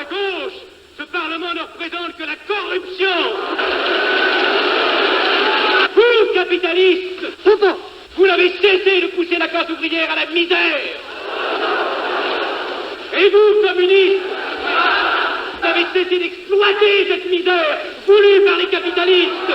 À gauche, ce Parlement ne représente que la corruption. Vous, capitalistes, vous n'avez cessé de pousser la classe ouvrière à la misère. Et vous, communistes, vous avez cessé d'exploiter cette misère voulue par les capitalistes.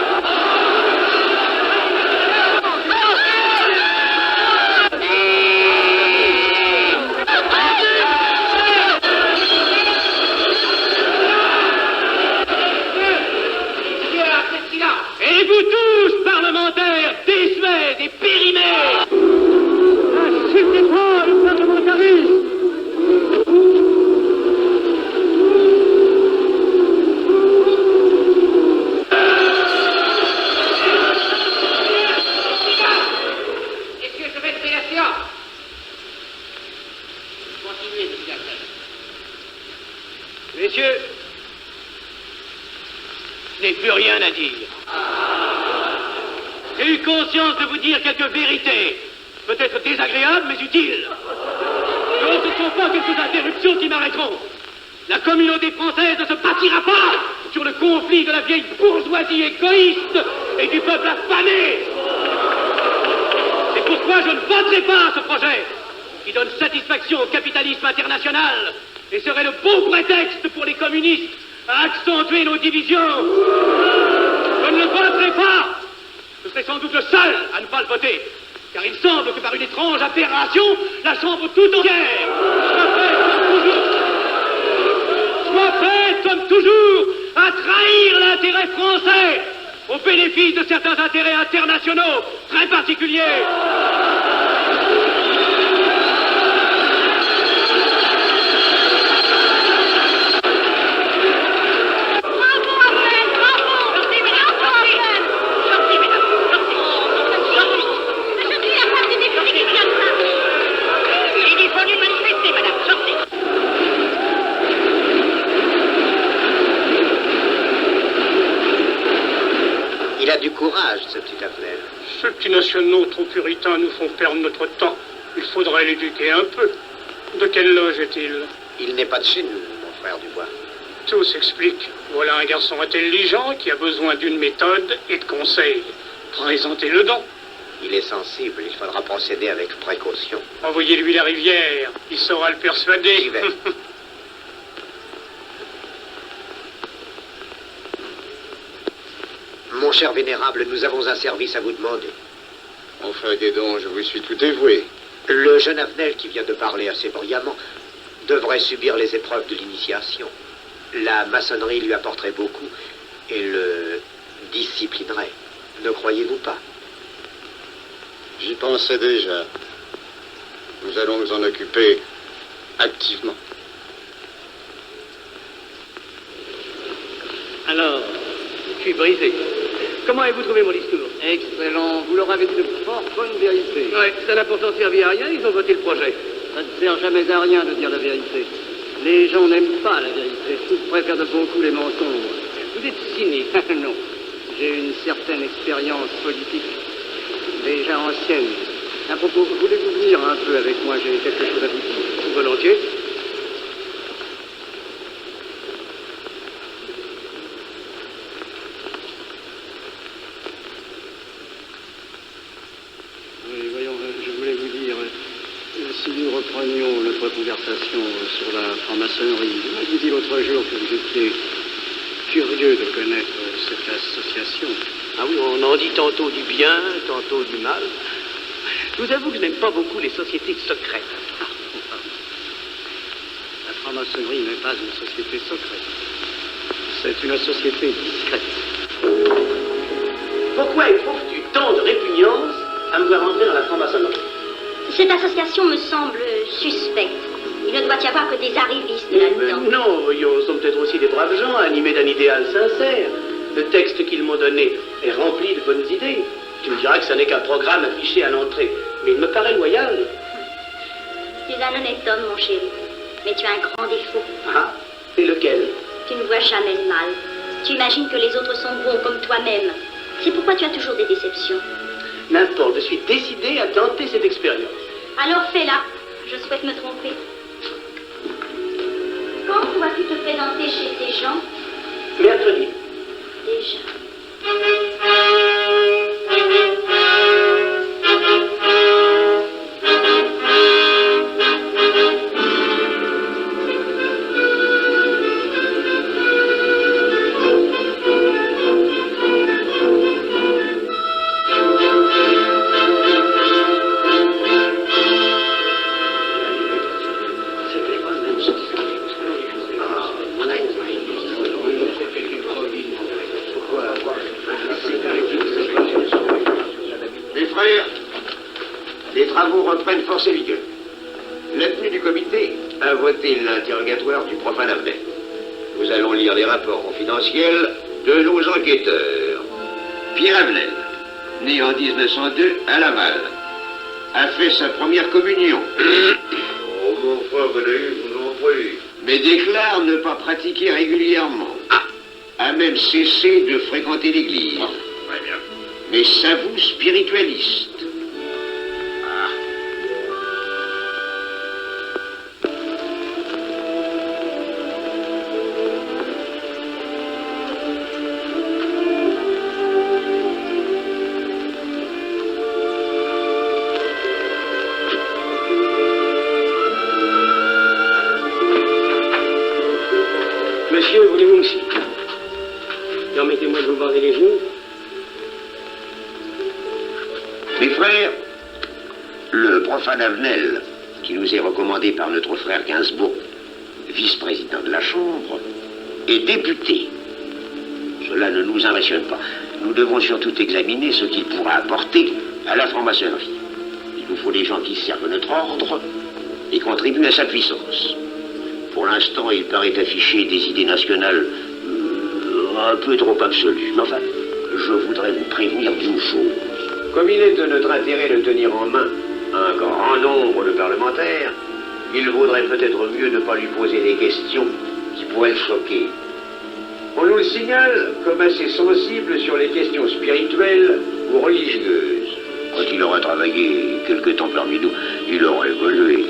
Et vous tous, parlementaires, désuets et périmés, acceptez-moi le parlementarisme. Messieurs, je vais lever la séance. Continuez, monsieur Axel. Messieurs, je n'ai plus rien à dire. J'ai eu conscience de vous dire quelques vérités, peut-être désagréables, mais utiles. Non, ce ne sont pas quelques interruptions qui m'arrêteront. La communauté française ne se bâtira pas sur le conflit de la vieille bourgeoisie égoïste et du peuple affamé. C'est pourquoi je ne voterai pas ce projet, qui donne satisfaction au capitalisme international et serait le bon prétexte pour les communistes à accentuer nos divisions. Je ne le voterai pas. Je serai sans doute le seul à ne pas le voter, car il semble que par une étrange aberration, la Chambre tout entière soit prête, comme toujours, à trahir l'intérêt français au bénéfice de certains intérêts internationaux très particuliers. Il a du courage, ce petit Afnel. Ces petits nationaux trop puritains nous font perdre notre temps. Il faudrait l'éduquer un peu. De quelle loge est-il? Il n'est pas de chez nous, mon frère Dubois. Tout s'explique. Voilà un garçon intelligent qui a besoin d'une méthode et de conseils. Présentez-le donc. Il est sensible, il faudra procéder avec précaution. Envoyez-lui la rivière, il saura le persuader. J'y vais. Mon cher vénérable, nous avons un service à vous demander. Enfin, dis donc, je vous suis tout dévoué. Le jeune Afnel qui vient de parler assez brillamment devrait subir les épreuves de l'initiation. La maçonnerie lui apporterait beaucoup et le disciplinerait. Ne croyez-vous pas? J'y pensais déjà. Nous allons nous en occuper activement. Alors, je suis brisé. Comment avez-vous trouvé mon discours? Excellent. Vous leur avez dit de fort bonnes vérités. Ouais, ça n'a pourtant servi à rien, ils ont voté le projet. Ça ne sert jamais à rien de dire la vérité. Les gens n'aiment pas la vérité. Ils préfèrent de beaucoup les mensonges. Vous êtes cynique. Non. J'ai une certaine expérience politique, déjà ancienne. À propos, voulez-vous venir un peu avec moi? J'ai quelque chose à vous dire. Volontiers. Oui, voyons, je voulais vous dire, si nous reprenions notre conversation sur la franc-maçonnerie, vous m'aviez dit l'autre jour que vous étiez curieux de connaître cette association. Ah oui, on en dit tantôt du bien, tantôt du mal. Je vous avoue que je n'aime pas beaucoup les sociétés secrètes. La franc-maçonnerie n'est pas une société secrète. C'est une société discrète. Pourquoi éprouves-tu tant de répugnance à me voir entrer dans la franc-maçonnerie? Cette association me semble suspecte. Il ne doit y avoir que des arrivistes là-dedans. Non, voyons, ce sont peut-être aussi des braves gens animés d'un idéal sincère. Le texte qu'ils m'ont donné est rempli de bonnes idées. Tu me diras que ce n'est qu'un programme affiché à l'entrée, mais il me paraît loyal. Tu es un honnête homme, mon chéri. Mais tu as un grand défaut. Ah, et lequel? Tu ne vois jamais le mal. Tu imagines que les autres sont bons comme toi-même. C'est pourquoi tu as toujours des déceptions. N'importe, je suis décidé à tenter cette expérience. Alors fais-la. Je souhaite me tromper. Quand dois-tu te présenter chez ces gens? Mercredi. Déjà. Mes frères, les travaux reprennent force et vigueur. La tenue du comité a voté l'interrogatoire du profane Avnet. Nous allons lire les rapports confidentiels de nos enquêteurs. Pierre Avenel, né en 1902 à Laval, a fait sa première communion. Oh, mon frère, vous en prie. Mais déclare ne pas pratiquer régulièrement. A même cessé de fréquenter l'église. Très bien. Mais s'avoue spiritualiste. Monsieur, voulez-vous aussi? Permettez-moi de vous bander les genoux. Mes frères, le profane Avenel, qui nous est recommandé par notre frère Gainsbourg, vice-président de la Chambre, est député. Cela ne nous impressionne pas. Nous devons surtout examiner ce qu'il pourra apporter à la franc-maçonnerie. Il nous faut des gens qui servent notre ordre et contribuent à sa puissance. Pour l'instant, il paraît afficher des idées nationales un peu trop absolues. Mais enfin, je voudrais vous prévenir d'une chose. Comme il est de notre intérêt de tenir en main un grand nombre de parlementaires, il vaudrait peut-être mieux ne pas lui poser des questions qui pourraient le choquer. On nous le signale comme assez sensible sur les questions spirituelles ou religieuses. Quand il aura travaillé quelque temps parmi nous, il aura évolué.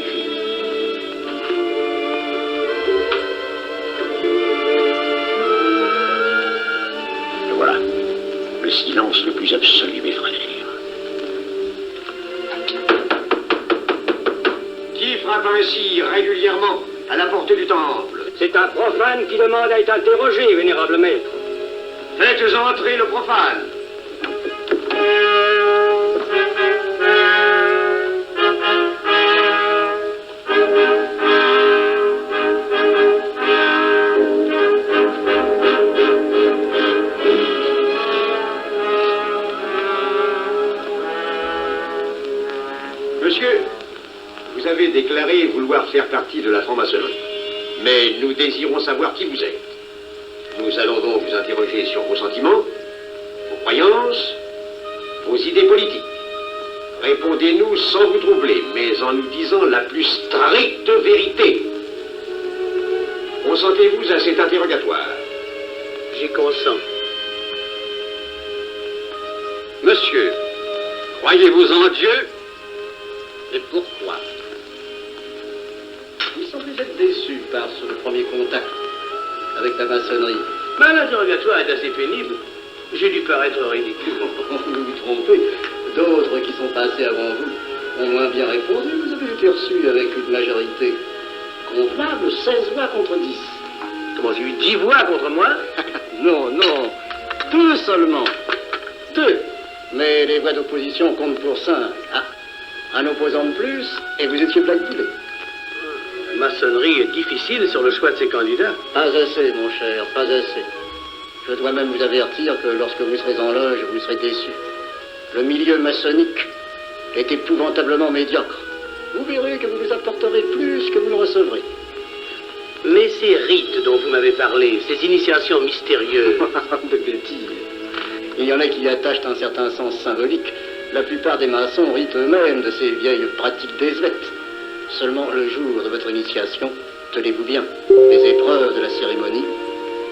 Et voilà, le silence le plus absolu, mes frères. Qui frappe ainsi régulièrement à la porte du temple? C'est un profane qui demande à être interrogé, vénérable maître. Faites entrer le profane. Monsieur, vous avez déclaré vouloir faire partie de la franc-maçonnerie. Mais nous désirons savoir qui vous êtes. Nous allons donc vous interroger sur vos sentiments, vos croyances, vos idées politiques. Répondez-nous sans vous troubler, mais en nous disant la plus stricte vérité. Consentez-vous à cet interrogatoire? J'y consens. Monsieur, croyez-vous en Dieu? Et pourquoi? Il semble être déçu par ce premier contact avec la maçonnerie. Mais l'interrogatoire est assez pénible. J'ai dû paraître ridicule. Vous vous trompez. D'autres qui sont passés avant vous ont moins bien répondu. Vous avez été reçu avec une majorité convenable, 16 voix contre 10. Comment, j'ai eu 10 voix contre moi? Non, non, 2 seulement. 2. Mais les voix d'opposition comptent pour 5. Ah, un opposant de plus, et vous étiez plaqué. La maçonnerie est difficile sur le choix de ses candidats. Pas assez, mon cher, pas assez. Je dois même vous avertir que lorsque vous serez en loge, vous serez déçu. Le milieu maçonnique est épouvantablement médiocre. Vous verrez que vous nous apporterez plus que vous ne recevrez. Mais ces rites dont vous m'avez parlé, ces initiations mystérieuses... De bêtises. Il y en a qui y attachent un certain sens symbolique. La plupart des maçons rient eux-mêmes de ces vieilles pratiques désuètes. Seulement le jour de votre initiation, tenez-vous bien, les épreuves de la cérémonie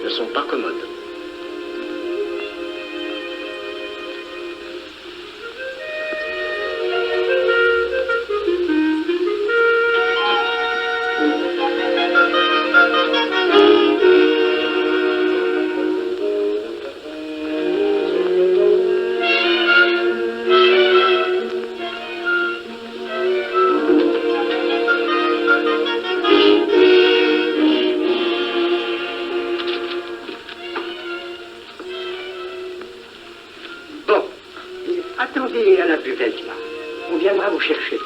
ne sont pas commodes. Attendez à la buvette, là. On viendra vous chercher.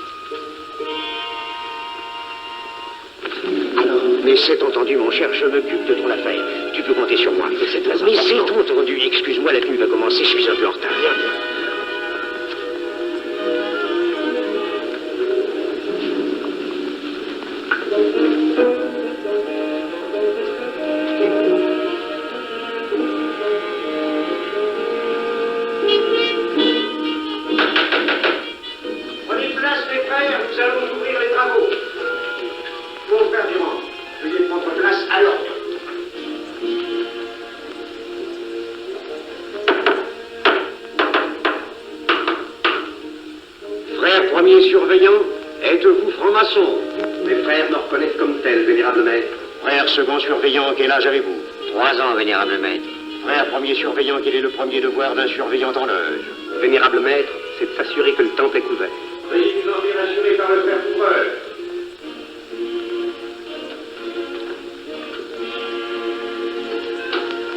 Alors, mais c'est entendu, mon cher, je m'occupe de ton affaire. Tu peux compter sur moi. C'est très important. Mais c'est entendu. Excuse-moi, la tenue va commencer, je suis un peu en retard. Premier surveillant, êtes-vous franc-maçon? Mes frères me reconnaissent comme tel, vénérable maître. Frère second surveillant, quel âge avez-vous? 3 ans, vénérable maître. Frère premier surveillant, quel est le premier devoir d'un surveillant en loge? Vénérable maître, c'est de s'assurer que le temple est couvert. Veuillez nous en bien assurer par le frère couvreur.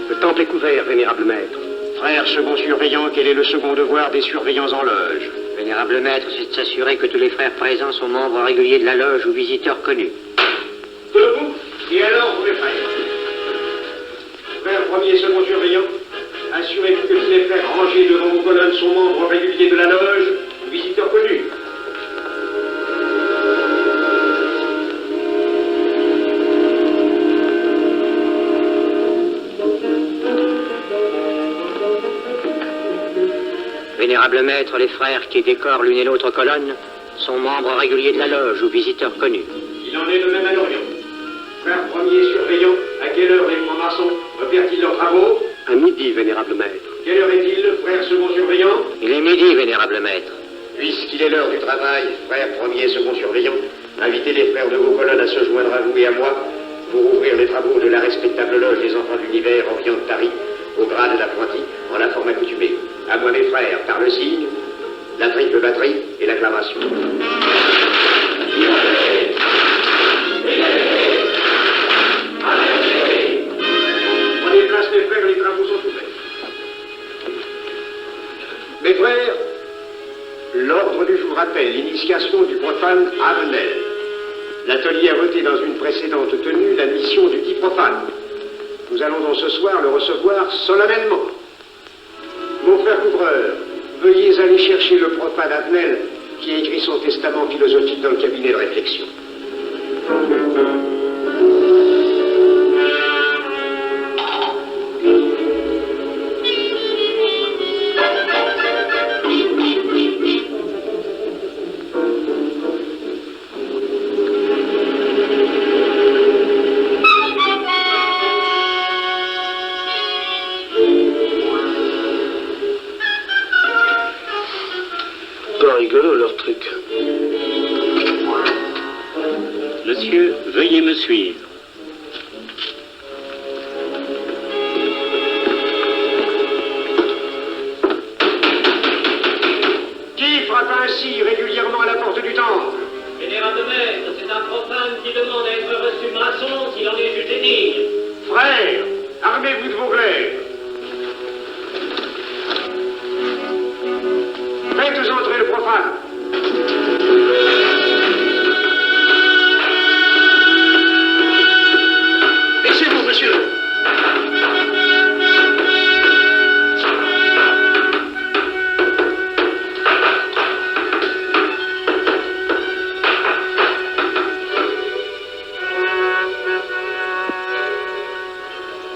Le temple est couvert, vénérable maître. Frère second surveillant, quel est le second devoir des surveillants en loge? Vénérable maître, c'est de s'assurer que tous les frères présents sont membres réguliers de la loge ou visiteurs connus. Debout, et alors, vous les frères. Frère premier second surveillant, assurez-vous que tous les frères rangés devant vos colonnes sont membres réguliers de la loge ou visiteurs connus. Vénérable maître, les frères qui décorent l'une et l'autre colonne sont membres réguliers de la loge ou visiteurs connus. Il en est de même à l'Orient. Frère premier surveillant, à quelle heure les francs-maçons opèrent-ils leurs travaux? À midi, vénérable maître. Quelle heure est-il, frère second surveillant? Il est midi, vénérable maître. Puisqu'il est l'heure du travail, frère premier second surveillant, invitez les frères de vos colonnes à se joindre à vous et à moi pour ouvrir les travaux de la respectable loge des enfants d'univers Orient de Paris, au grade d'apprenti, en la forme accoutumée. À moi, mes frères, par le signe, la triple batterie et l'acclamation. Prenez place, mes frères, les travaux sont ouverts. Mes frères, l'ordre du jour appelle l'initiation du profane Avenel. L'atelier a voté dans une précédente tenue la mission du dit profane. Nous allons donc ce soir le recevoir solennellement. Mon frère couvreur, veuillez aller chercher le profane Avenel qui a écrit son testament philosophique dans le cabinet de réflexion. Rigolo leur truc. Monsieur, veuillez me suivre. Qui frappe ainsi régulièrement à la porte du temple? Vénérable maître, c'est un profane qui demande à être reçu maçon s'il en est jugé digne. Frères, armez-vous de vos glaives. Faites entrer le profane. Laissez-vous, monsieur.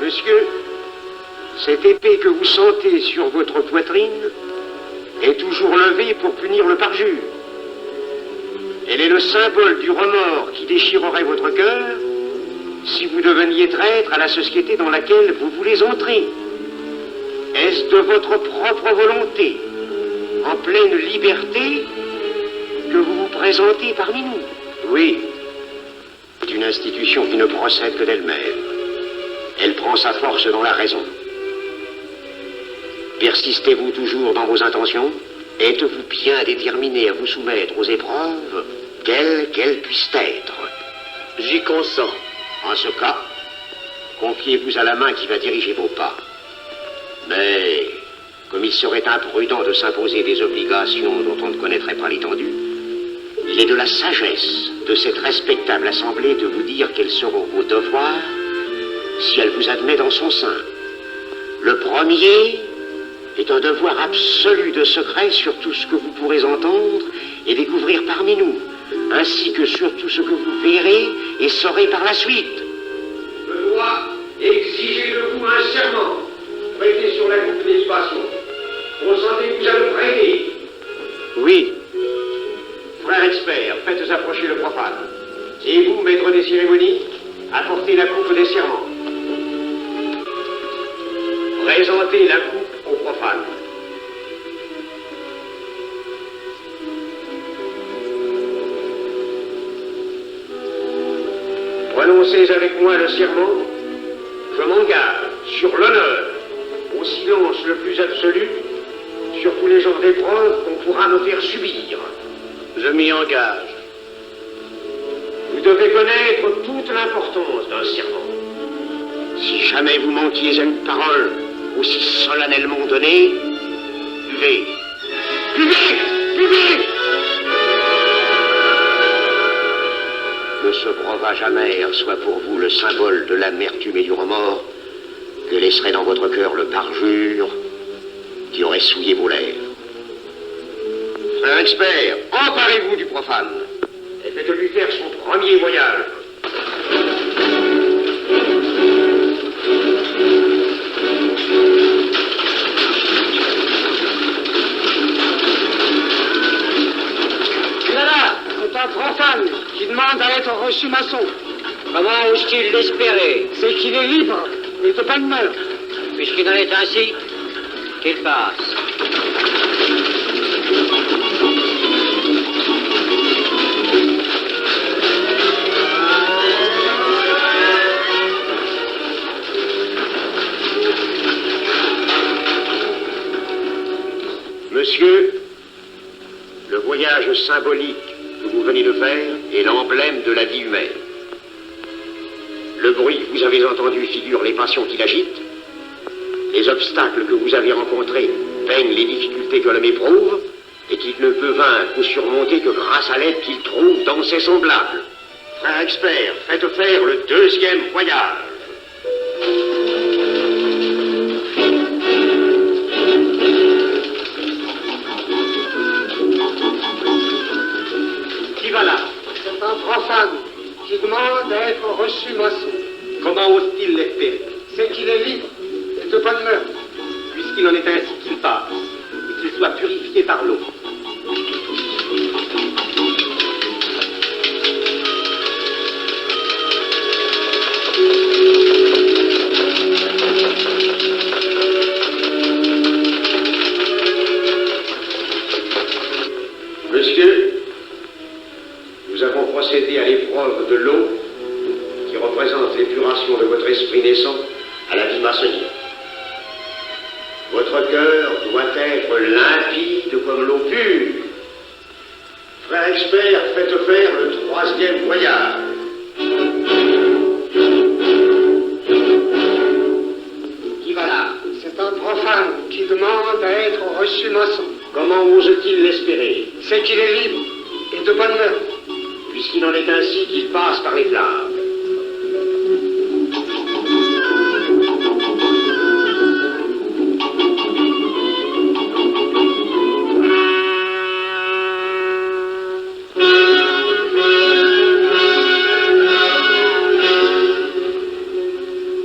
Monsieur, cette épée que vous sentez sur votre poitrine est toujours levée pour punir le parjure. Elle est le symbole du remords qui déchirerait votre cœur si vous deveniez traître à la société dans laquelle vous voulez entrer. Est-ce de votre propre volonté, en pleine liberté, que vous vous présentez parmi nous? Oui. Tu une institution qui ne procède que d'elle-même. Elle prend sa force dans la raison. Persistez-vous toujours dans vos intentions? Êtes-vous bien déterminé à vous soumettre aux épreuves, quelles qu'elles puissent être? J'y consens. En ce cas, confiez-vous à la main qui va diriger vos pas. Mais, comme il serait imprudent de s'imposer des obligations dont on ne connaîtrait pas l'étendue, il est de la sagesse de cette respectable assemblée de vous dire quels seront vos devoirs si elle vous admet dans son sein. Le premier est un devoir absolu de secret sur tout ce que vous pourrez entendre et découvrir parmi nous, ainsi que sur tout ce que vous verrez et saurez par la suite. Je dois exiger de vous un serment, prêté sur la coupe des passions. Consentez-vous à le prêter? Oui. Frère expert, faites approcher le profane. Et vous, maître des cérémonies, apportez la coupe des serments. Présentez la coupe au profane. Prononcez avec moi le serment. Je m'engage sur l'honneur, au silence le plus absolu, sur tous les genres d'épreuves qu'on pourra me faire subir. Je m'y engage. Vous devez connaître toute l'importance d'un serment. Si jamais vous manquiez à une parole aussi solennellement donnée, buvez. Buvez! Buvez! Que ce breuvage amer soit pour vous le symbole de l'amertume et du remords que laisserait dans votre cœur le parjure qui aurait souillé vos lèvres. Frère expert, emparez-vous du profane et faites-lui faire son premier voyage. C'est un profane qui demande à être reçu maçon. Comment ose-t-il l'espérer? C'est qu'il est libre et de bonne mœurs. Puisqu'il en est ainsi, qu'il passe. Monsieur, le voyage symbolique que vous venez de faire est l'emblème de la vie humaine. Le bruit que vous avez entendu figure les passions qui l'agitent. Les obstacles que vous avez rencontrés peignent les difficultés que l'homme éprouve et qu'il ne peut vaincre ou surmonter que grâce à l'aide qu'il trouve dans ses semblables. Frère expert, faites faire le deuxième voyage. Qui va là? C'est un profane qui demande à être reçu maçon. Comment ose-t-il l'espérer? C'est qu'il est libre et de bonne mœurs. Puisqu'il en est ainsi qu'il passe, et qu'il soit purifié par l'eau. Monsieur, nous avons procédé à l'épreuve de l'eau qui représente l'épuration de votre esprit naissant à la vie maçonnique. Votre cœur doit être limpide comme l'eau pure. Frère expert, faites faire le troisième voyage. Qui va là? C'est un profane qui demande à être reçu maçon. Comment ose-t-il l'espérer? C'est qu'il est libre et de bonne mœurs. Puisqu'il en est ainsi qu'il passe par les flammes.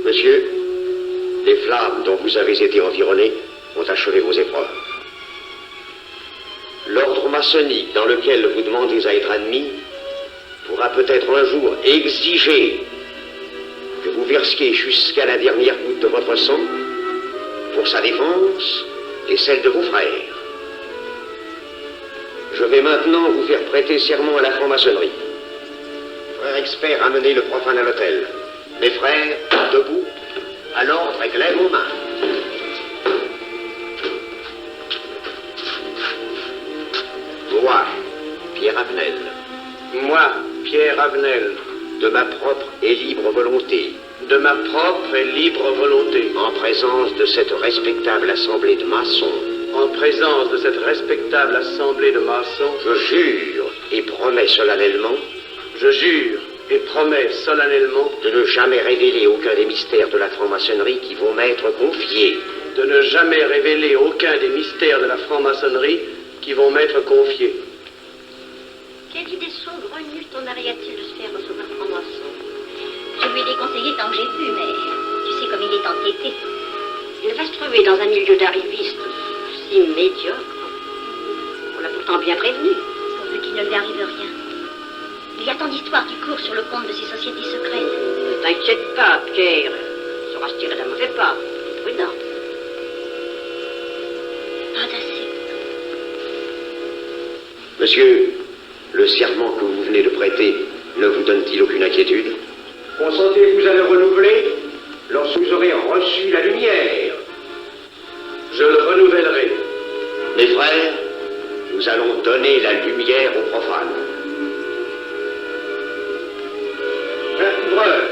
Monsieur, les flammes dont vous avez été environné ont achevé vos épreuves. L'ordre maçonnique dans lequel vous demandez à être admis pourra peut-être un jour exiger que vous versiez jusqu'à la dernière goutte de votre sang pour sa défense et celle de vos frères. Je vais maintenant vous faire prêter serment à la franc-maçonnerie. Frère expert amener le profane à l'hôtel. Mes frères, debout, à l'ordre et glaive aux mains. Moi, Pierre Avenel. Moi, Pierre Avenel, De ma propre et libre volonté. de ma propre et libre volonté, En présence de cette respectable assemblée de maçons. en présence de cette respectable assemblée de maçons, Je jure et promets solennellement je jure et promets solennellement de ne jamais révéler aucun des mystères de la franc-maçonnerie qui vont m'être confiés. de ne jamais révéler aucun des mystères de la franc-maçonnerie qui vont m'être confiés. Quelle idée saugrenue ton mari a-t-il de se faire recevoir franc-maçon? Je lui ai déconseillé tant que j'ai pu, mais tu sais comme il est entêté. Il va se trouver dans un milieu d'arrivistes si médiocre. On l'a pourtant bien prévenu, pourvu qu'il ne lui arrive rien. Il y a tant d'histoires qui courent sur le compte de ces sociétés secrètes. Ne t'inquiète pas, Pierre. Il saura se tirer d'un mauvais pas. Prudent. Pas assez. Monsieur, le serment que vous venez de prêter ne vous donne-t-il aucune inquiétude? Consentez-vous à le renouveler lorsque vous aurez reçu la lumière? Je le renouvellerai. Mes frères, nous allons donner la lumière aux profanes. Jeunes couvreurs,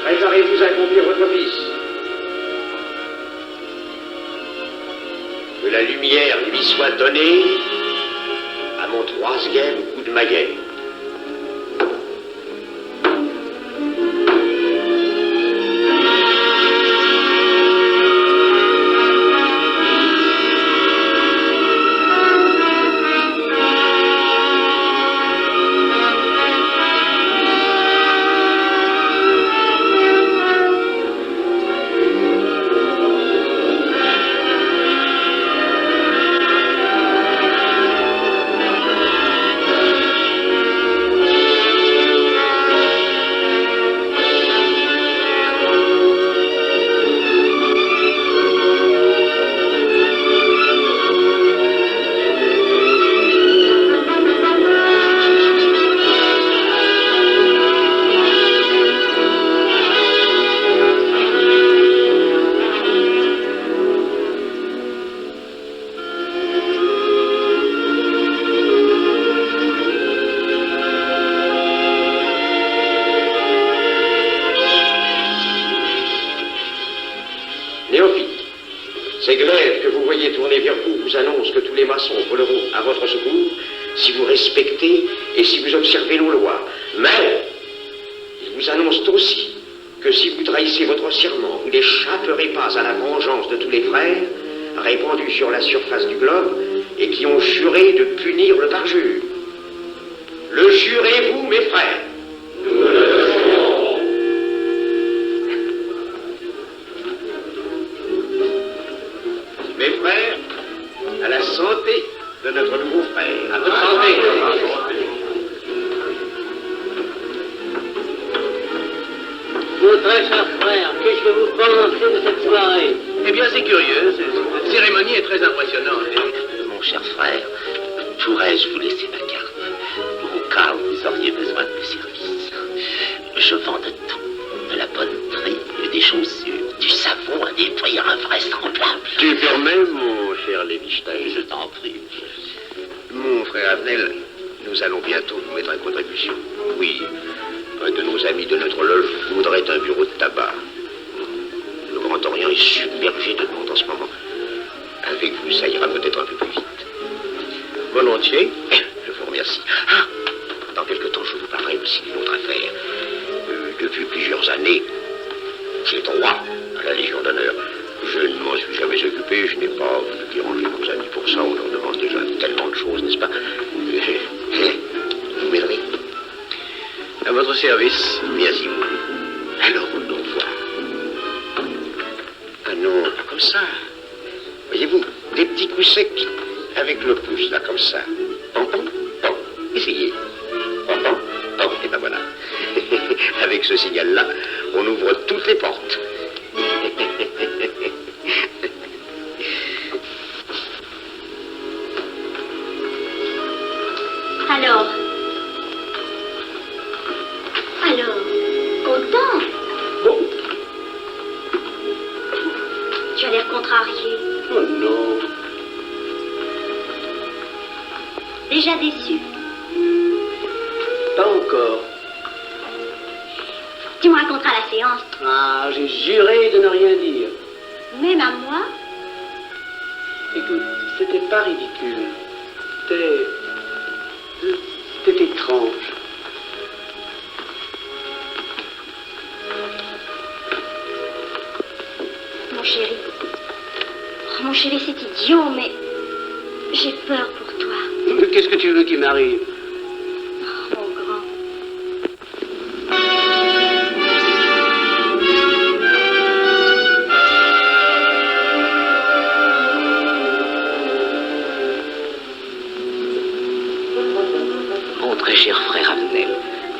préparez-vous à accomplir votre office. Que la lumière lui soit donnée à mon 3e coup de maillet. Ces glaives que vous voyez tourner vers vous vous annoncent que tous les maçons voleront à votre secours si vous respectez et si vous observez nos lois. Mais ils vous annoncent aussi que si vous trahissez votre serment, vous n'échapperez pas à la vengeance de tous les frères répandus sur la surface du globe et qui ont juré de punir le parjure. Le jurez-vous, mes frères? Nous le jurons. Mes frères, à la santé de notre nouveau frère. À votre santé. Mon très cher frère, qu'est-ce que vous pensez de cette soirée? Eh bien, c'est curieux. Cette cérémonie est très impressionnante. Mon cher frère, pourrais-je vous laisser ma carte au cas où vous auriez besoin de mes services? Je vends de tout, de la poterie, des chaussures, du savon à des prix invraisemblables. Tu permets, mon cher Lévi-Stein? Je t'en prie. Mon frère Avenel, nous allons bientôt nous mettre à contribution. Oui, un de nos amis de notre loge voudrait un bureau de tabac. Le Grand Orient est submergé de monde en ce moment. Avec vous, ça ira peut-être un peu plus vite. Volontiers. Je vous remercie. Ah, dans quelque temps, je vous parlerai aussi d'une autre affaire. Depuis plusieurs années, j'ai droit à la Légion d'honneur. Je ne m'en suis jamais occupé, je n'ai pas voulu déranger nos amis pour ça. On leur demande déjà tellement de choses, n'est-ce pas? Vous m'aiderez? À votre service. Merci beaucoup. Alors, on envoie. Ah non, pas comme ça. Voyez-vous, des petits coups secs avec le pouce, là, comme ça. Pom, pom, pom. Essayez. Pom, pom, pom. Et ben voilà. Avec ce signal-là, on ouvre toutes les portes. Alors, déjà déçu? Pas encore. Tu me raconteras la séance. Ah, j'ai juré de ne rien dire. Même à moi? Écoute, c'était pas ridicule. C'était étrange. Mon chéri. Oh, mon chéri, c'est idiot, mais j'ai peur pour toi. Qu'est-ce que tu veux qu'il m'arrive? Oh, mon grand. Mon très cher frère Abnel,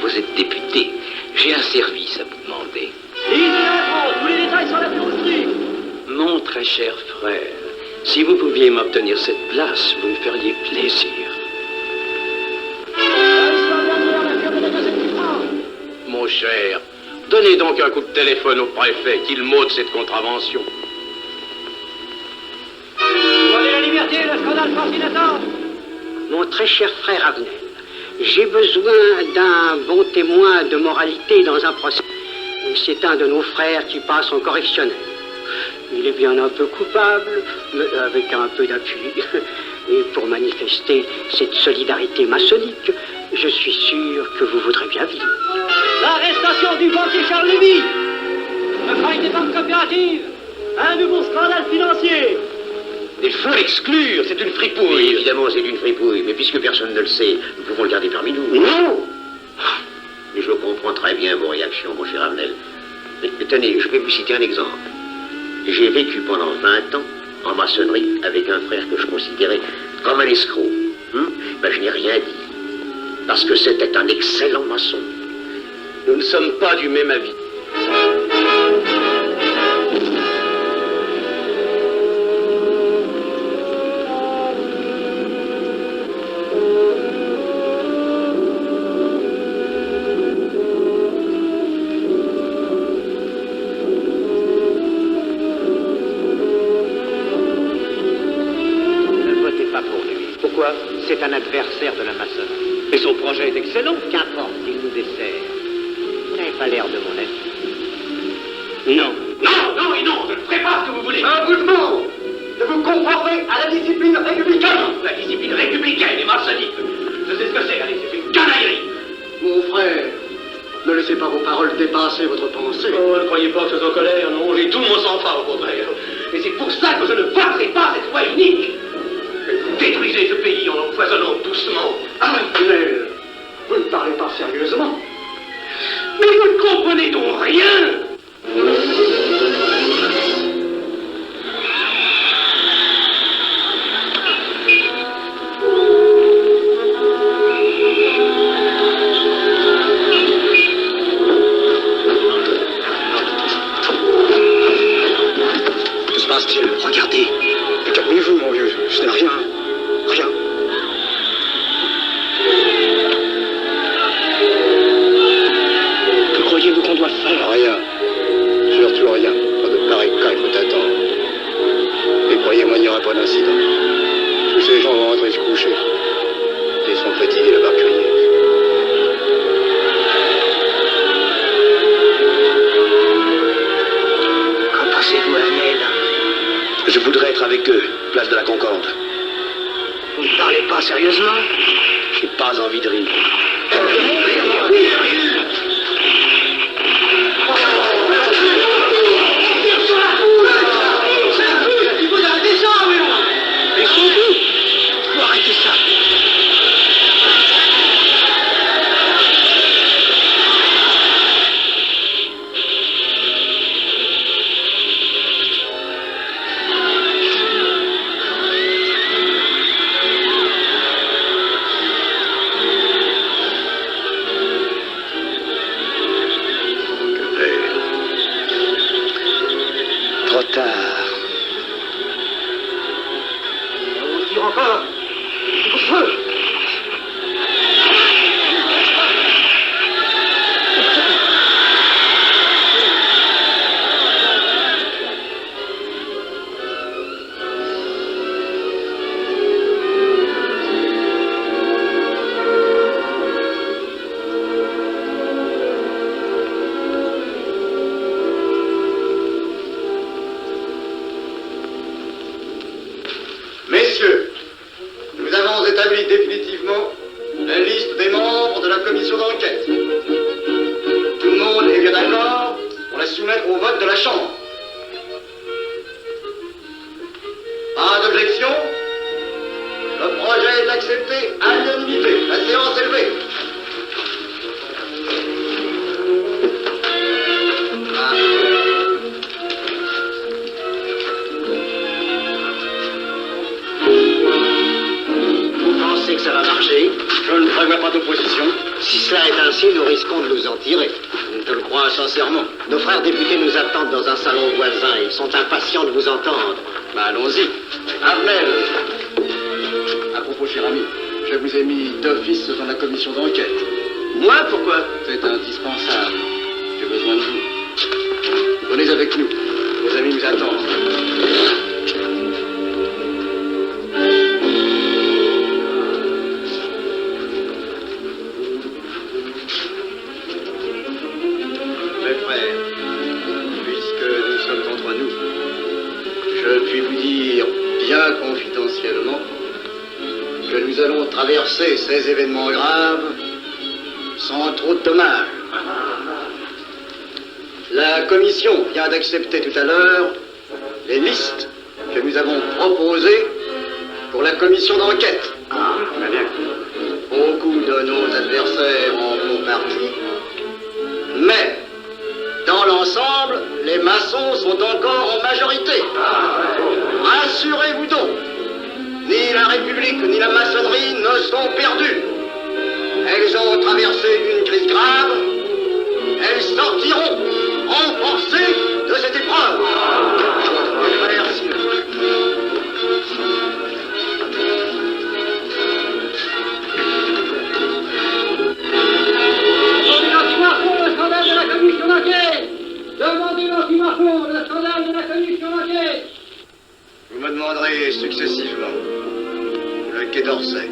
vous êtes député. J'ai un service à vous demander. Tous les détails sur la carrosserie. Mon très cher frère, si vous pouviez m'obtenir cette place, vous me feriez plaisir. Mon cher, donnez donc un coup de téléphone au préfet, qu'il m'ôte cette contravention. Demandez la liberté, le scandale fascinateur. Mon très cher frère Abnel, j'ai besoin d'un bon témoin de moralité dans un procès. C'est un de nos frères qui passe en correctionnel. Il est bien un peu coupable, mais avec un peu d'appui. Et pour manifester cette solidarité maçonnique, je suis sûr que vous voudrez bien vivre. L'arrestation du banquier Charles Lévy. Le faille des banques coopératives. Un nouveau scandale financier. Il faut l'exclure, c'est une fripouille. Oui, évidemment, c'est une fripouille, mais puisque personne ne le sait, nous pouvons le garder parmi nous. Non! Mais je comprends très bien vos réactions, mon cher Abnel. Mais tenez, je vais vous citer un exemple. J'ai vécu pendant 20 ans en maçonnerie avec un frère que je considérais comme un escroc. Ben, je n'ai rien dit, parce que c'était un excellent maçon. Nous ne sommes pas du même avis. Ne votez pas pour lui. Pourquoi? C'est un adversaire de la maçonnerie. Et son projet est excellent. Qu'importe, il nous dessert. Vous n'avez pas l'air de mon avis. Non. Non, je ne ferai pas ce que vous voulez. Un mouvement de vous conformer à la discipline républicaine. La discipline républicaine et maçonnique. Je sais ce que c'est, allez, c'est une canaillerie. Mon frère, ne laissez pas vos paroles dépasser votre pensée. Oh, ne croyez pas que je sois en colère, non, j'ai tout mon sang-froid au contraire. Et c'est pour ça que je ne voterai pas cette loi unique. Détruisez ce pays en l'empoisonnant doucement. Abnel, vous ne parlez pas sérieusement. Mais vous ne comprenez donc rien. Que se passe-t-il? Regardez. Calmez-vous, mon vieux. Ce n'est rien. Rien. Que croyez-vous qu'on doit faire? Rien. Surtout rien. Pas de pareil cas, il faut attendre. Et croyez-moi, il n'y aura pas d'incident. Tous ces gens vont rentrer se coucher. Ils sont fatigués de barcuiller. Qu'en pensez-vous, Abnel? Je voudrais être avec eux, place de la Concorde. Vous ne parlez pas sérieusement? J'ai pas envie de rire. Il faut arrêter ça, oui. Mais surtout, faut arrêter ça. commission d'enquête. Tout le monde est bien d'accord pour la soumettre au vote de la Chambre. Pas d'objection? Le projet est accepté à l'unanimité. La séance est levée. Vous pensez que ça va marcher? Je ne prévois pas d'opposition. Si cela est ainsi, nous risquons de nous en tirer. Je le crois sincèrement. Nos frères députés nous attendent dans un salon voisin. Ils sont impatients de vous entendre. Allons-y. Armel! À propos, cher ami, je vous ai mis d'office dans la commission d'enquête. Moi, pourquoi? C'est indispensable. J'ai besoin de vous. Venez avec nous. Vos amis nous attendent. Mes frères, puisque nous sommes entre nous, je puis vous dire bien confidentiellement que nous allons traverser ces événements graves sans trop de dommages. La commission vient d'accepter tout à l'heure les listes que nous avons proposées pour la commission d'enquête. Beaucoup de nos adversaires en font partie, mais dans l'ensemble, les maçons sont encore en majorité. Rassurez-vous donc, ni la République ni la maçonnerie ne sont perdues. Elles ont traversé une crise grave. Elles sortiront renforcées de cette épreuve. Merci. Le scandale de la commission d'enquête! Demandez l'anti-Marcon, le scandale de la commission d'enquête! Vous me demanderez successivement le Quai d'Orsay,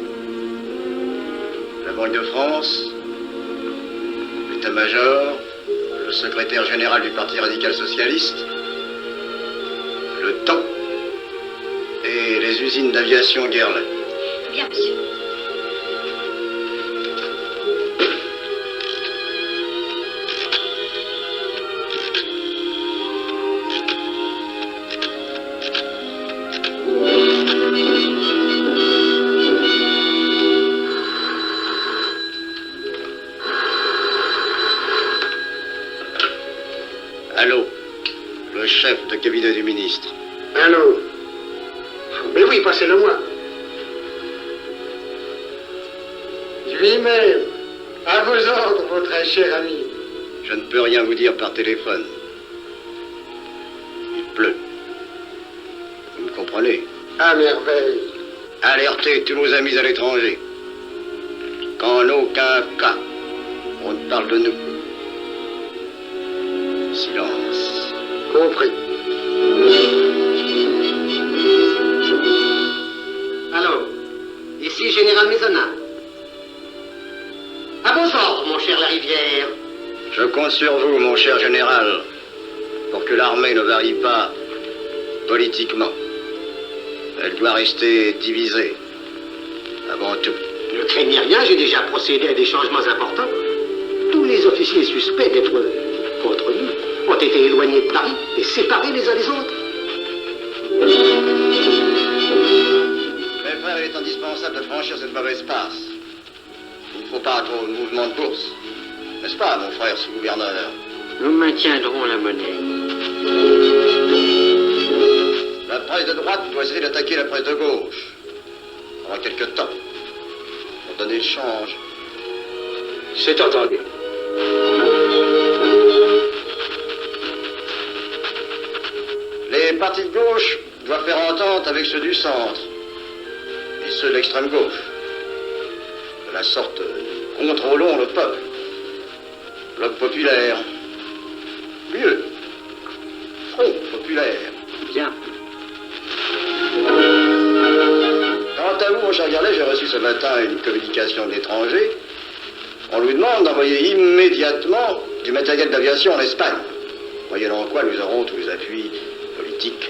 la Banque de France, l'état-major, le secrétaire général du Parti radical socialiste, le temps et les usines d'aviation Guerlain. Bien, monsieur. Allô, le chef de cabinet du ministre. Allô? Mais oui, passez-le-moi. Lui-même, à vos ordres, mon très cher ami. Je ne peux rien vous dire par téléphone. Il pleut. Vous me comprenez? À merveille. Alertez tous nos amis à l'étranger. Qu'en aucun cas, on ne parle de nous. Silence. Compris. Allô, ici Général Maisonnat. À vos ordres, mon cher Larivière. Je compte sur vous, mon cher général, pour que l'armée ne varie pas politiquement. Elle doit rester divisée, avant tout. Ne craignez rien, j'ai déjà procédé à des changements importants. Tous les officiers suspects d'être contre nous ont été éloignés de Paris et séparés les uns des autres. Mes frères, il est indispensable de franchir cette mauvaise passe. Il ne faut pas trop de mouvement de bourse. N'est-ce pas, mon frère sous-gouverneur? Nous maintiendrons la monnaie. La presse de droite doit essayer d'attaquer la presse de gauche. Pendant quelque temps. Pour donner le change. C'est entendu. Les partis de gauche doivent faire entente avec ceux du centre. Et ceux de l'extrême gauche. De la sorte, contrôlons le peuple. Bloc populaire. Mieux. Front populaire. Bien. Quant à vous, mon cher Garlet, j'ai reçu ce matin une communication de l'étranger. On lui demande d'envoyer immédiatement du matériel d'aviation en Espagne. Moyennant quoi nous aurons tous les appuis politiques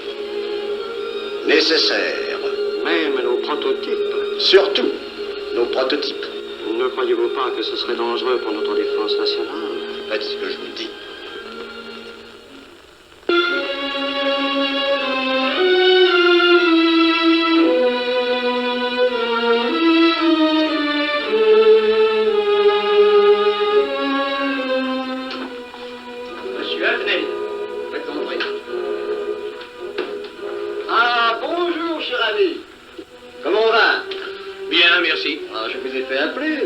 nécessaires. Même nos prototypes. Surtout nos prototypes. Ne croyez-vous pas que ce serait dangereux pour notre défense nationale? Faites ce que je vous dis. Monsieur Avenel. Faites entrer. Ah, bonjour, cher ami. Comment on va? Bien, merci. Ah, je vous ai fait appeler.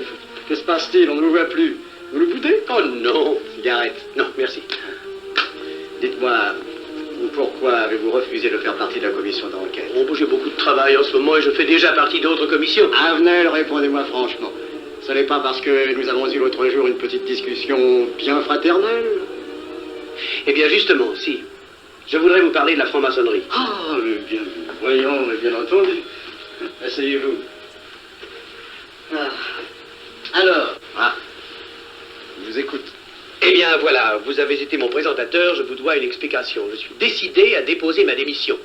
Que se passe-t-il? On ne vous voit plus. Vous le boudez? Oh non. Cigarette. Non, merci. Dites-moi, pourquoi avez-vous refusé de faire partie de la commission d'enquête? Bon, j'ai beaucoup de travail en ce moment et je fais déjà partie d'autres commissions. Avenel, répondez-moi franchement. Ce n'est pas parce que nous avons eu l'autre jour une petite discussion bien fraternelle? Eh bien, justement, si. Je voudrais vous parler de la franc-maçonnerie. Ah, mais bien, voyons, mais bien entendu. Asseyez-vous. Ah. Alors, je vous écoute. Eh bien, voilà, vous avez été mon présentateur, je vous dois une explication. Je suis décidé à déposer ma démission.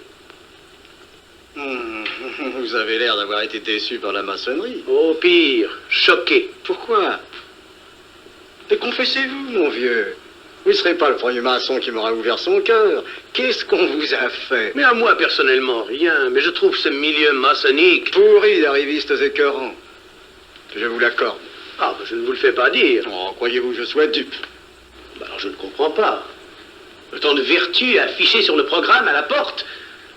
Vous avez l'air d'avoir été déçu par la maçonnerie. Au pire, choqué. Pourquoi? Mais confessez-vous, mon vieux. Vous ne serez pas le premier maçon qui m'aura ouvert son cœur. Qu'est-ce qu'on vous a fait? Mais à moi, personnellement, rien. Mais je trouve ce milieu maçonnique... Pourri d'arrivistes écœurants. Je vous l'accorde. Ah, je ne vous le fais pas dire. Oh, croyez-vous que je sois dupe? Alors, je ne comprends pas. Tant de vertu affichées sur le programme à la porte.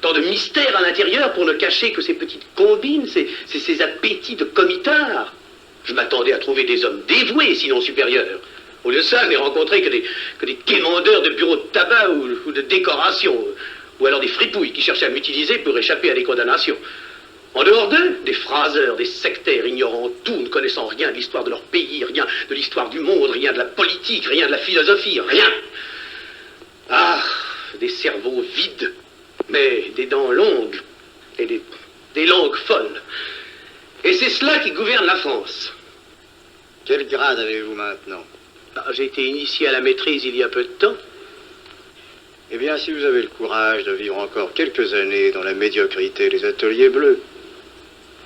Tant de mystère à l'intérieur pour ne cacher que ces petites combines, ces appétits de comitard. Je m'attendais à trouver des hommes dévoués, sinon supérieurs. Au lieu de ça, je n'ai rencontré que des quémandeurs de bureaux de tabac ou de décoration, ou alors des fripouilles qui cherchaient à m'utiliser pour échapper à des condamnations. En dehors d'eux, des phraseurs, des sectaires ignorant tout, ne connaissant rien de l'histoire de leur pays, rien de l'histoire du monde, rien de la politique, rien de la philosophie, rien. Ah, des cerveaux vides, mais des dents longues et des langues folles. Et c'est cela qui gouverne la France. Quel grade avez-vous maintenant? J'ai été initié à la maîtrise il y a peu de temps. Eh bien, si vous avez le courage de vivre encore quelques années dans la médiocrité des ateliers bleus,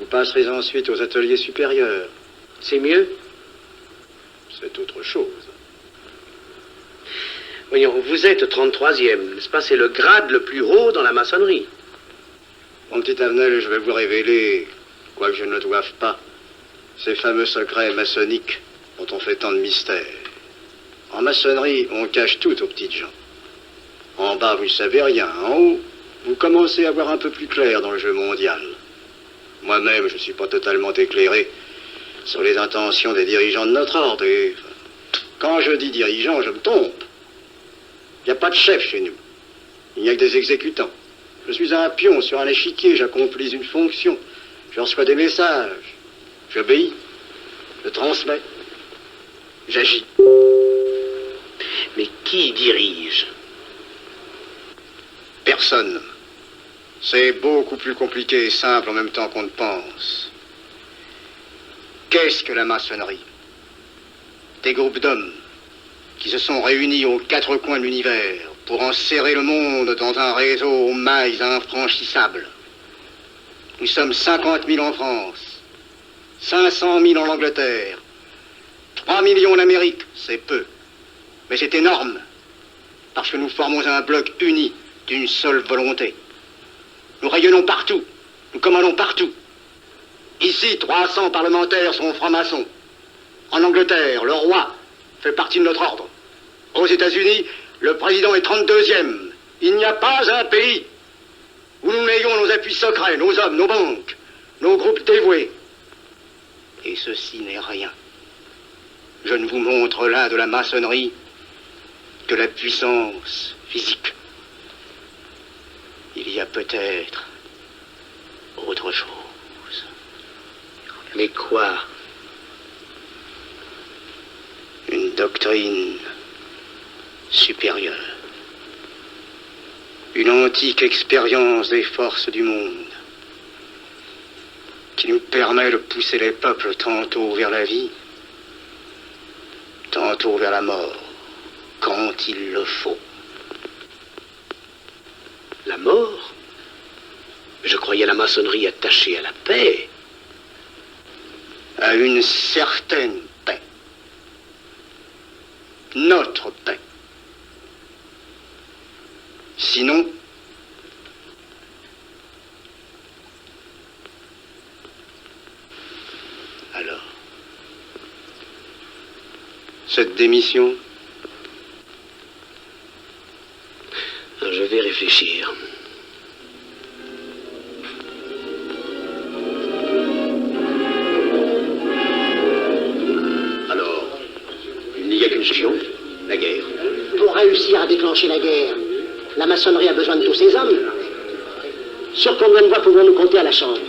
vous passerez ensuite aux ateliers supérieurs. C'est mieux? C'est autre chose. Voyons, vous êtes 33e, n'est-ce pas? C'est le grade le plus haut dans la maçonnerie. Mon petit Avenel, je vais vous révéler, quoique je ne le doive pas, ces fameux secrets maçonniques dont on fait tant de mystères. En maçonnerie, on cache tout aux petites gens. En bas, vous ne savez rien. En haut, vous commencez à voir un peu plus clair dans le jeu mondial. Moi-même, je ne suis pas totalement éclairé sur les intentions des dirigeants de notre ordre. Et quand je dis dirigeants, je me trompe. Il n'y a pas de chef chez nous. Il n'y a que des exécutants. Je suis un pion sur un échiquier, j'accomplis une fonction. Je reçois des messages. J'obéis. Je transmets. J'agis. Mais qui dirige? Personne. C'est beaucoup plus compliqué et simple en même temps qu'on ne pense. Qu'est-ce que la maçonnerie? Des groupes d'hommes qui se sont réunis aux quatre coins de l'univers pour enserrer le monde dans un réseau aux mailles infranchissables. Nous sommes 50 000 en France, 500 000 en Angleterre, 3 millions en Amérique, c'est peu. Mais c'est énorme, parce que nous formons un bloc uni d'une seule volonté. Nous rayonnons partout, nous commandons partout. Ici, 300 parlementaires sont francs-maçons. En Angleterre, le roi fait partie de notre ordre. Aux États-Unis, le président est 32e. Il n'y a pas un pays où nous n'ayons nos appuis secrets, nos hommes, nos banques, nos groupes dévoués. Et ceci n'est rien. Je ne vous montre là de la maçonnerie que la puissance physique. Il y a peut-être autre chose. Mais quoi? Une doctrine supérieure. Une antique expérience des forces du monde qui nous permet de pousser les peuples tantôt vers la vie, tantôt vers la mort, quand il le faut. La mort? Je croyais la maçonnerie attachée à la paix. à une certaine paix. Notre paix. Sinon, alors, cette démission, je vais réfléchir. Alors, il n'y a qu'une solution, la guerre. Pour réussir à déclencher la guerre, la maçonnerie a besoin de tous ces hommes. Sur combien de voix pouvons-nous compter à la Chambre?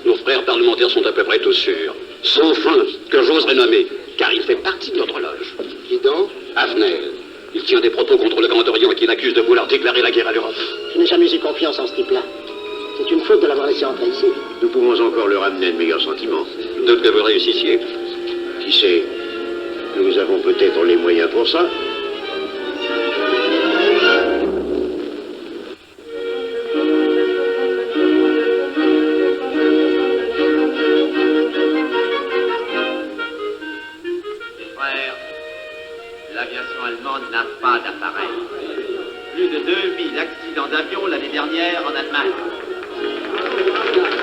Nos frères parlementaires sont à peu près tous sûrs. Sauf un que j'oserais nommer, car il fait partie de notre loge. Qui donc? Avenel. Il tient des propos contre le Grand Orient qui l'accuse de vouloir déclarer la guerre à l'Europe. Je n'ai jamais eu confiance en ce type-là. C'est une faute de l'avoir laissé entrer ici. Nous pouvons encore leur amener de meilleurs sentiments. De que vous réussissiez. Qui sait, nous avons peut-être les moyens pour ça. L'aviation allemande n'a pas d'appareil. Plus de 2000 accidents d'avion l'année dernière en Allemagne.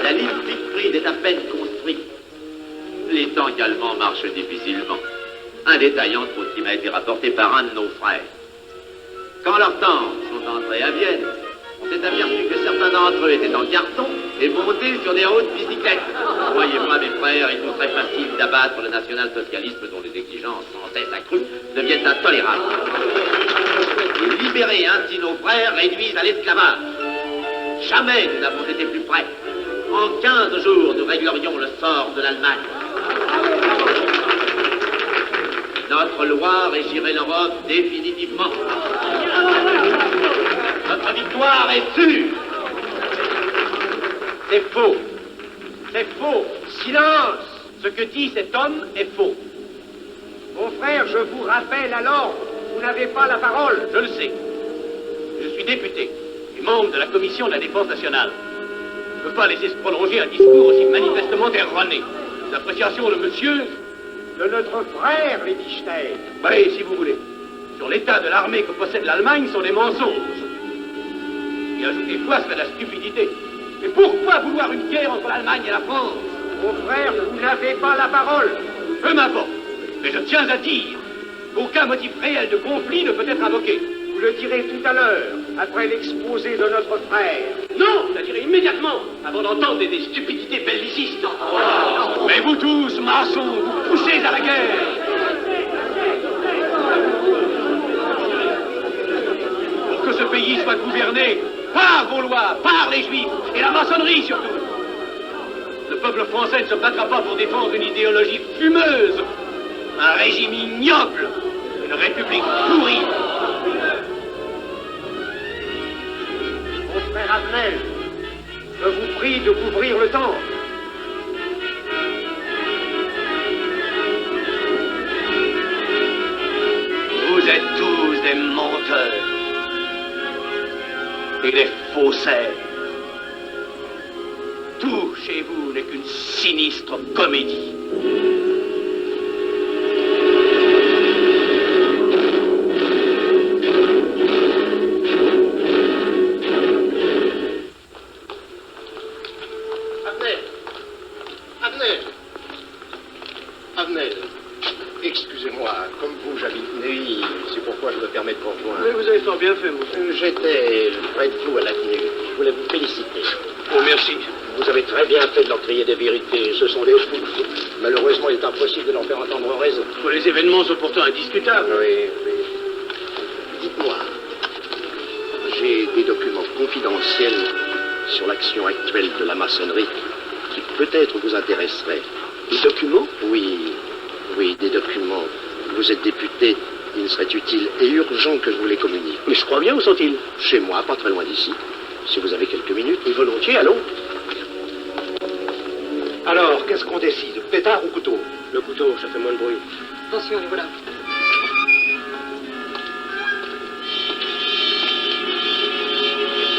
La ligne Siegfried est à peine construite. Les tanks allemands marchent difficilement. Un détail entre autres qui m'a été rapporté par un de nos frères. Quand leurs tanks sont entrés à Vienne, on s'est aperçu que certains d'entre eux étaient en carton et montés sur des hautes bicyclettes. Croyez-moi, mes frères, il nous serait facile d'abattre le national-socialisme dont les exigences sans cesse accrues deviennent intolérables. Et libérer ainsi nos frères réduits à l'esclavage. Jamais nous n'avons été plus près. En 15 jours, nous réglerions le sort de l'Allemagne. Notre loi régirait l'Europe définitivement. Notre victoire est sûre. C'est faux. C'est faux. Silence. Ce que dit cet homme est faux. Mon frère, je vous rappelle alors, vous n'avez pas la parole. Je le sais. Je suis député et membre de la commission de la défense nationale. Je ne peux pas laisser se prolonger un discours aussi manifestement erroné. L'appréciation de monsieur... De notre frère, Liechtenstein. Oui, si vous voulez. Sur l'état de l'armée que possède l'Allemagne sont des mensonges. Et ajouter quoi serait de la stupidité. Mais pourquoi vouloir une guerre entre l'Allemagne et la France? Mon frère, vous n'avez pas la parole. Peu m'importe. Mais je tiens à dire qu'aucun motif réel de conflit ne peut être invoqué. Vous le direz tout à l'heure, après l'exposé de notre frère. Non, je la dirai immédiatement, avant d'entendre des stupidités bellicistes. Mais vous tous, maçons, vous poussez à la guerre. Pour que ce pays soit gouverné par vos lois, par les Juifs et la maçonnerie surtout. Le peuple français ne se battra pas pour défendre une idéologie fumeuse, un régime ignoble, une république pourrie. Mon frère Avenel, je vous prie de couvrir le temple. Vous êtes tous des menteurs et des faussaires. Tout chez vous n'est qu'une sinistre comédie. Avenel, excusez-moi, comme vous, j'habite Neuilly, c'est pourquoi je me permets de vous rejoindre. Mais vous avez fort bien fait, mon frère. J'étais près de vous à la tenue. Je voulais vous féliciter. Oh, merci. Vous avez très bien fait de leur crier des vérités. Ce sont des fous. Malheureusement, il est impossible de leur faire entendre raison. Les événements sont pourtant indiscutables. Oui, oui. Dites-moi, j'ai des documents confidentiels sur l'action actuelle de la maçonnerie qui peut-être vous intéresseraient. Des documents? Oui, des documents. Vous êtes député, il serait utile et urgent que je vous les communique. Mais je crois bien, où sont-ils? Chez moi, pas très loin d'ici. Si vous avez quelques minutes. Volontiers, allons. Alors, qu'est-ce qu'on décide? Pétard ou couteau? Le couteau, ça fait moins de bruit. Attention, les voilà.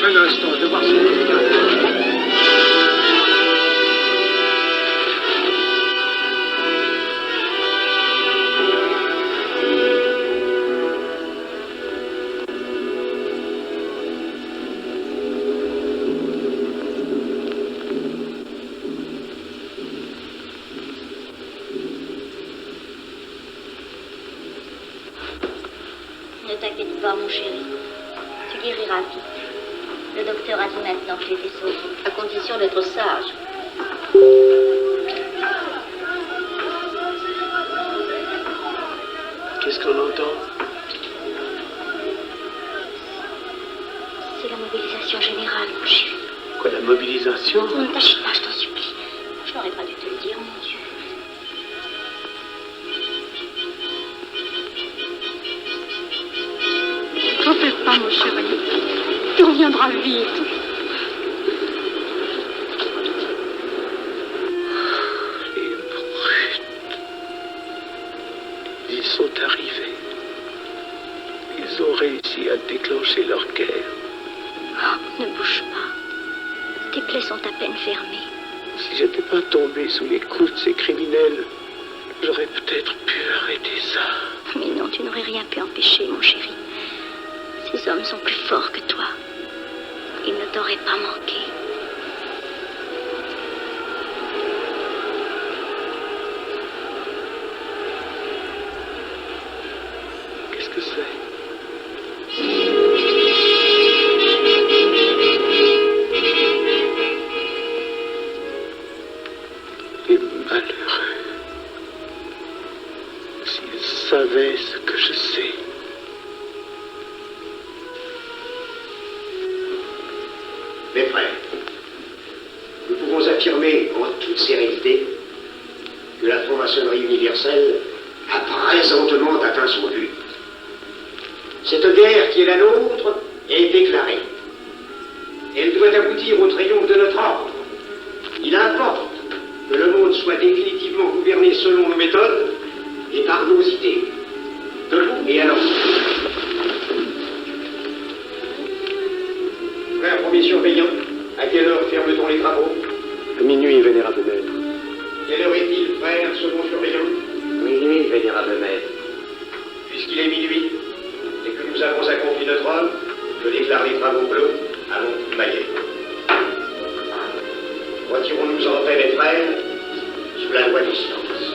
Un instant, je vais voir si quelqu'un... chéri. Tu guériras vite. Le docteur a dit maintenant que j'étais sauve, à condition d'être sage. Qu'est-ce qu'on entend? C'est la mobilisation générale, mon chéri. Quoi, la mobilisation? Ne t'agite pas, je t'en supplie. Je n'aurais pas dû te le dire, mon Dieu. T'en fais pas, mon chéri. Tu reviendras vite. Les brutes. Ils sont arrivés. Ils ont réussi à déclencher leur guerre. Oh, ne bouge pas. Tes plaies sont à peine fermées. Si j'étais pas tombé sous les coups de ces criminels, j'aurais peut-être pu arrêter ça. Mais non, tu n'aurais rien pu empêcher, mon chéri. Ces hommes sont plus forts que toi. Ils ne t'auraient pas manqué. Qu'est-ce que c'est? Les malheureux. S'ils savaient ce que je sais. Mes frères, nous pouvons affirmer en toute sérénité que la franc-maçonnerie universelle a présentement atteint son but. Cette guerre qui est la nôtre est déclarée. Elle doit aboutir au triomphe de notre ordre. Il importe que le monde soit définitivement gouverné selon nos méthodes et par nos idées. Debout et alors. Frère premier surveillant, à quelle heure ferme-t-on les travaux? À minuit, vénérable maître. Quelle heure est-il, frère second surveillant? Minuit, vénérable maître. Puisqu'il est minuit et que nous avons accompli notre œuvre, je déclare les travaux clos à mon coup de maillet. Retirons-nous en paix, mes frères, sous la loi du silence.